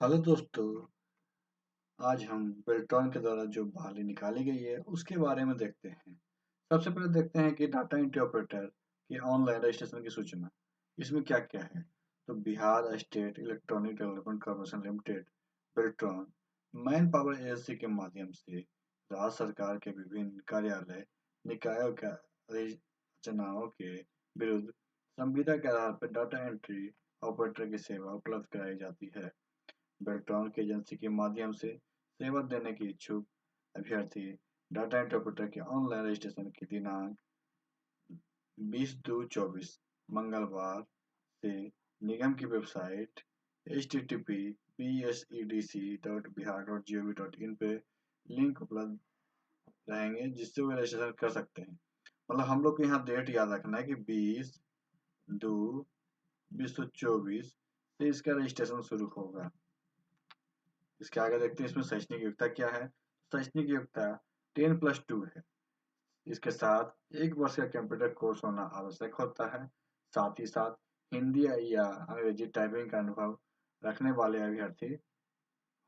Hello दोस्तों, आज हम बेल्ट्रॉन के द्वारा जो बहाली निकाली गई है उसके बारे में देखते हैं। सबसे पहले देखते हैं कि डाटा एंट्री ऑपरेटर की ऑनलाइन रजिस्ट्रेशन की सूचना। इसमें क्या क्या है? तो Bihar state electronic development corporation limited Beltron man power agency के माध्यम से राज्य सरकार के विभिन्न कार्यालय निकायों का रचनाओं के विरुद्ध संविदा के आधार पर डाटा एंट्री ऑपरेटर की सेवा उपलब्ध कराई जाती है। बेल्ट्रॉन की एजेंसी के माध्यम से सेवा देने के इच्छुक अभ्यर्थी डाटा इंटरप्रेटर के ऑनलाइन रजिस्ट्रेशन की दिनांक 20/2/24 मंगलवार से निगम की वेबसाइट http://bsedc.bihar.gov.in पे लिंक उपलब्ध रहेंगे जिससे वो रजिस्ट्रेशन कर सकते हैं। मतलब हम लोग को यहाँ डेट याद रखना है कि 20/2/2024 से इसका रजिस्ट्रेशन शुरू होगा। इसके आगे देखते हैं इसमें शैक्षणिक योग्यता क्या है। शैक्षणिक योग्यता 10+2 है। इसके साथ 1 वर्ष का कंप्यूटर कोर्स होना आवश्यक होता है। साथ ही साथ हिंदी या अंग्रेजी टाइपिंग का अनुभव रखने वाले अभ्यर्थी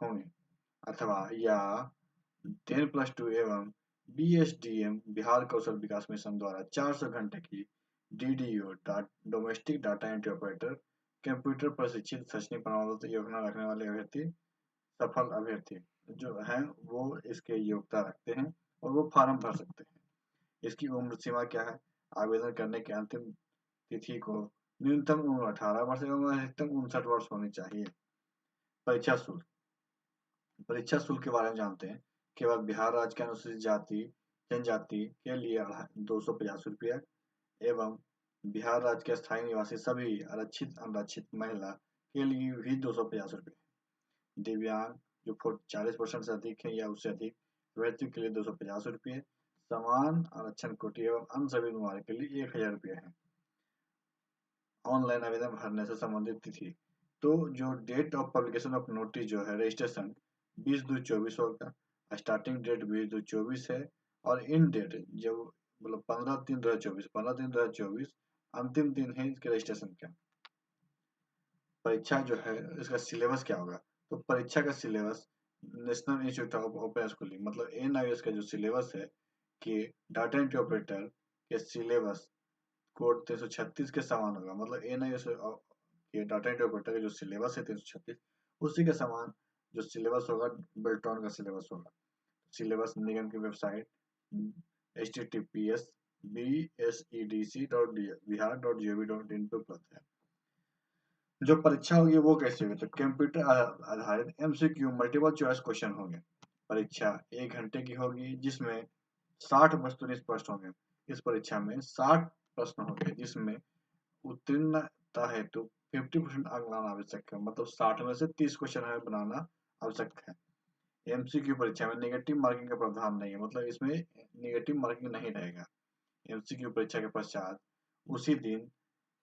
होंगे अथवा या 10+2 एवं BSDM बिहार कौशल विकास मिशन द्वारा 400 घंटे की DDO domestic data entry operator computer प्रशिक्षित शैक्षणिक प्रमाण योजना रखने वाले अभ्यर्थी सफल अभ्यर्थी जो हैं वो इसके योग्यता रखते हैं और वो फॉर्म भर सकते हैं। इसकी उम्र सीमा क्या है? आवेदन करने की अंतिम तिथि को न्यूनतम उम्र 18 वर्ष एवं अधिकतम 59 वर्ष होनी चाहिए। परीक्षा शुल्क। परीक्षा शुल्क के बारे में जानते हैं। केवल बिहार राज्य के अनुसूचित जाति जनजाति के लिए 250 रुपया एवं बिहार राज्य के स्थायी निवासी सभी आरक्षित अनारक्षित महिला के लिए भी 250 रुपये। दिव्यांग जो 40% से अधिक है या उससे अधिक अभ्यर्थियों के लिए 250 रुपये। समान आरक्षण कोटि एवं अन्य सभी उम्मीदवारों के लिए 1000 रुपये है। ऑनलाइन आवेदन भरने से संबंधित तिथि। तो जो date of publication of notice जो है रजिस्ट्रेशन 20/2/24 होगा। स्टार्टिंग डेट 20/2/24 है और इन डेट जब मतलब 15/3/2024 अंतिम दिन है इसके रजिस्ट्रेशन का। परीक्षा जो है इसका सिलेबस क्या होगा? तो परीक्षा का syllabus national institute of open schooling मतलब NIOS का जो सिलेबस है कि डाटा एंट्री ऑपरेटर के सिलेबस कोड 336 के समान होगा। मतलब NIOS के डाटा एंट्री ऑपरेटर का जो सिलेबस है 336 उसी के समान जो सिलेबस होगा बेल्ट्रॉन का सिलेबस होगा। सिलेबस निगम की वेबसाइट https://bsedc.bihar.gov.in पे उपलब्ध है। जो परीक्षा होगी वो कैसे होगी? तो कंप्यूटर आधारित MCQ मल्टीपल चॉइस क्वेश्चन होंगे। परीक्षा 1 घंटे की होगी जिसमें 60 वस्तुनिष्ठ प्रश्न होंगे। इस परीक्षा में 60 प्रश्न होंगे जिसमें उत्तीर्णता हेतु 50% अंक लाना आवश्यक है। मतलब 60 में से 30 क्वेश्चन हमें बनाना आवश्यक है। MCQ परीक्षा में नेगेटिव मार्किंग का प्रावधान नहीं है। मतलब इसमें नेगेटिव मार्किंग नहीं रहेगा। MCQ परीक्षा के पश्चात उसी दिन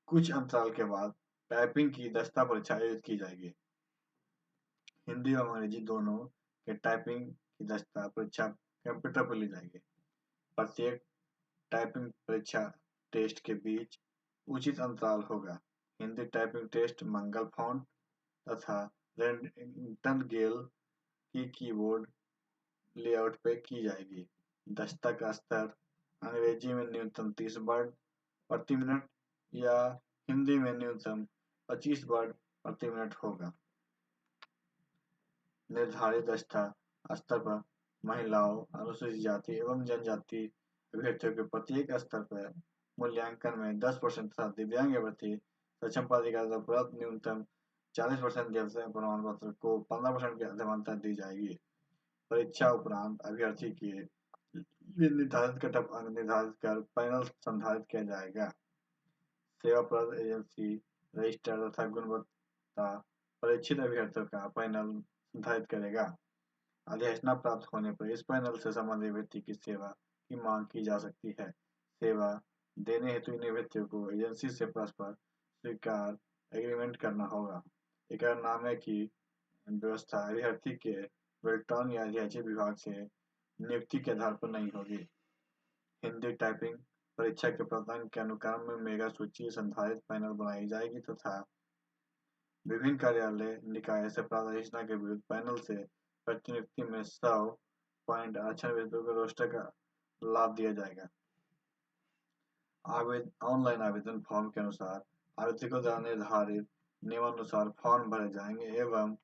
कुछ अंतराल के बाद टाइपिंग की दस्ता परीक्षा आयोजित की जाएगी। हिंदी और अंग्रेजी दोनों के टाइपिंग की दस्ता परीक्षा कंप्यूटर पर ली जाएगी। प्रत्येक टाइपिंग परीक्षा टेस्ट के बीच उचित अंतराल होगा। हिंदी टाइपिंग टेस्ट मंगल फॉन्ट तथा रेक्टेंगल की कीबोर्ड लेआउट पे की जाएगी। दस्ता का स्तर अंग्रेजी में न्यूनतम 30 वर्ड प्रति मिनट या हिंदी में न्यूनतम 25 वर्ड प्रति मिनट होगा। निर्धारित दस्ता स्तर पर महिलाओं, अनुसूचित जाति एवं जनजाति अभ्यर्थियों के प्रत्येक स्तर पर मूल्यांकन में 10% तथा दिव्यांग अभ्यर्थी सक्षम प्राधिकार द्वारा प्रदत्त न्यूनतम 40% प्रमाण पत्र को 15% की अध्यमानता दी जाएगी। परीक्षा उपरांत अभ्यर्थी के लिए निर्धारित कटअप अंक निर्धारित कर पैनल संधारित किया जाएगा। सेवाप्रद एजेंसी रजिस्टर तथा गुणवत्ता परीक्षित अभ्यर्थियों का पैनल निर्धारित करेगा। अधिसूचना प्राप्त होने पर इस पैनल से संबंधित व्यक्ति की सेवा की मांग की जा सकती है। सेवा देने हेतु इन अभ्यर्थियों को एजेंसी से परस्पर स्वीकार एग्रीमेंट करना होगा। इकरारनामे की व्यवस्था अभ्यर्थी के बेल्ट्रॉन या राज्य विभाग से नियुक्ति के आधार पर नहीं होगी। हिंदी टाइपिंग परीक्षा के प्रावधान के अनुक्रम में मेगा सूची संधारित पैनल बनाई जाएगी तथा विभिन्न कार्यालय निकाय से प्राप्त अधिसूचना के विरुद्ध पैनल से प्रतिनियुक्ति में 100.98 के रोस्टर का लाभ दिया जाएगा। ऑनलाइन आवेदन फॉर्म के अनुसार आवेदकों द्वारा निर्धारित नियमानुसार फॉर्म भरे जाएंगे एवं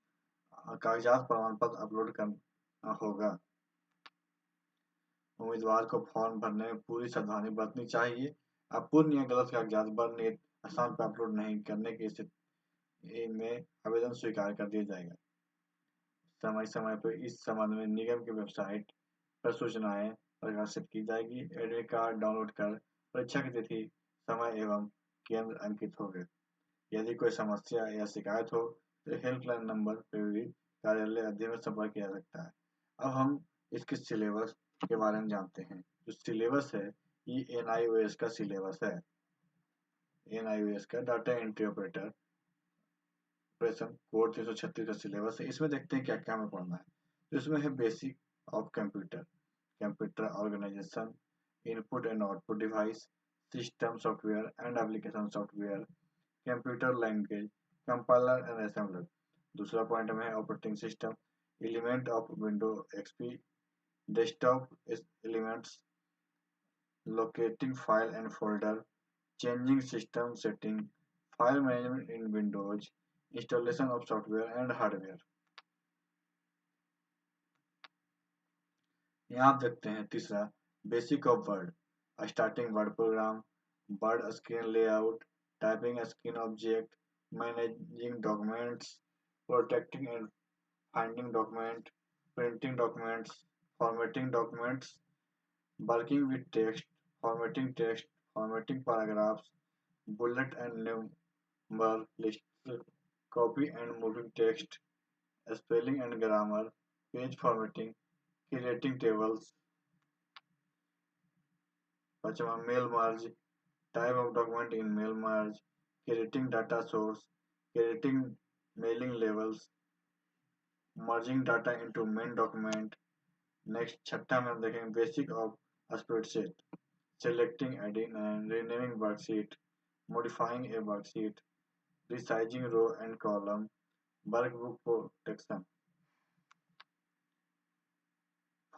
कागजात प्रमाण पत्र अपलोड करना होगा। उम्मीदवार को फॉर्म भरने में पूरी सावधानी बरतनी चाहिए। अपूर्ण या गलत कागजात बरनेट स्थान पर अपलोड नहीं करने की स्थिति में आवेदन स्वीकार कर दिया जाएगा। समय समय पर इस संबंध में निगम की वेबसाइट पर सूचनाएं प्रकाशित की जाएगी। एडमिट कार्ड डाउनलोड कर परीक्षा की तिथि, समय एवं केंद्र अंकित होंगे। यदि कोई समस्या या शिकायत हो तो हेल्पलाइन नंबर पर भी कार्यालय अध्ययन में संपर्क किया जा सकता है। अब हम इसके सिलेबस के बारे में जानते हैं। जो सिलेबस है ये NIOS का सिलेबस है। NIOS का data entry operator operation code 336 का सिलेबस है। इसमें देखते हैं क्या क्या हमें पढ़ना है। तो इसमें है basic of computer, computer organisation, input and output device, system software and application software, computer language, compiler and assembler. दूसरा पॉइंट में है operating system, element of window XP, desktop elements, locating file and folder, changing system setting, file management in Windows, installation of software and hardware। यहाँ आप देखते हैं तीसरा basic of word, starting word program, word screen layout, typing screen object, managing documents, protecting and finding document, printing documents, formatting documents, working with text, formatting paragraphs, bullet and number lists, copy and moving text, spelling and grammar, page formatting, creating tables, पांचवा mail merge, type of document in mail merge, creating data source, creating mailing labels, merging data into main document। Next छठा में हम देखेंगे basic of spreadsheet, selecting, adding and renaming worksheet, modifying a worksheet, resizing row and column, workbook protection,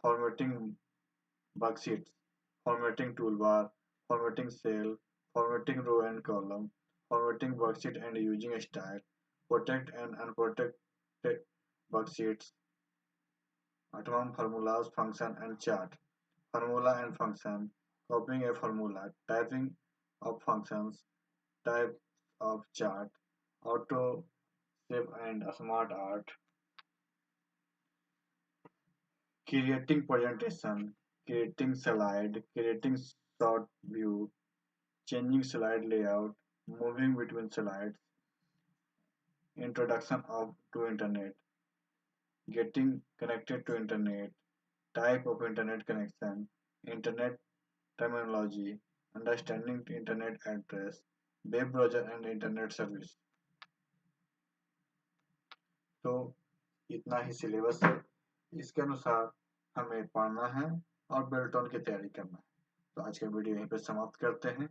formatting worksheets, formatting toolbar, formatting cell, formatting row and column, formatting worksheet and using style, protect and unprotected worksheets। आठवां formulas, function and chart, formula and function, copying a formula, typing of functions, type of chart, auto save and smart art, creating presentation, creating slide, creating short view, changing slide layout, moving between slides, introduction of to internet, getting connected to internet, type of internet connection, internet terminology, understanding internet address, web browser and internet service। तो इतना ही syllabus है, इसके अनुसार हमें पढ़ना है और बेल्टॉन की तैयारी करना है। तो आज का वीडियो यहीं पर समाप्त करते हैं।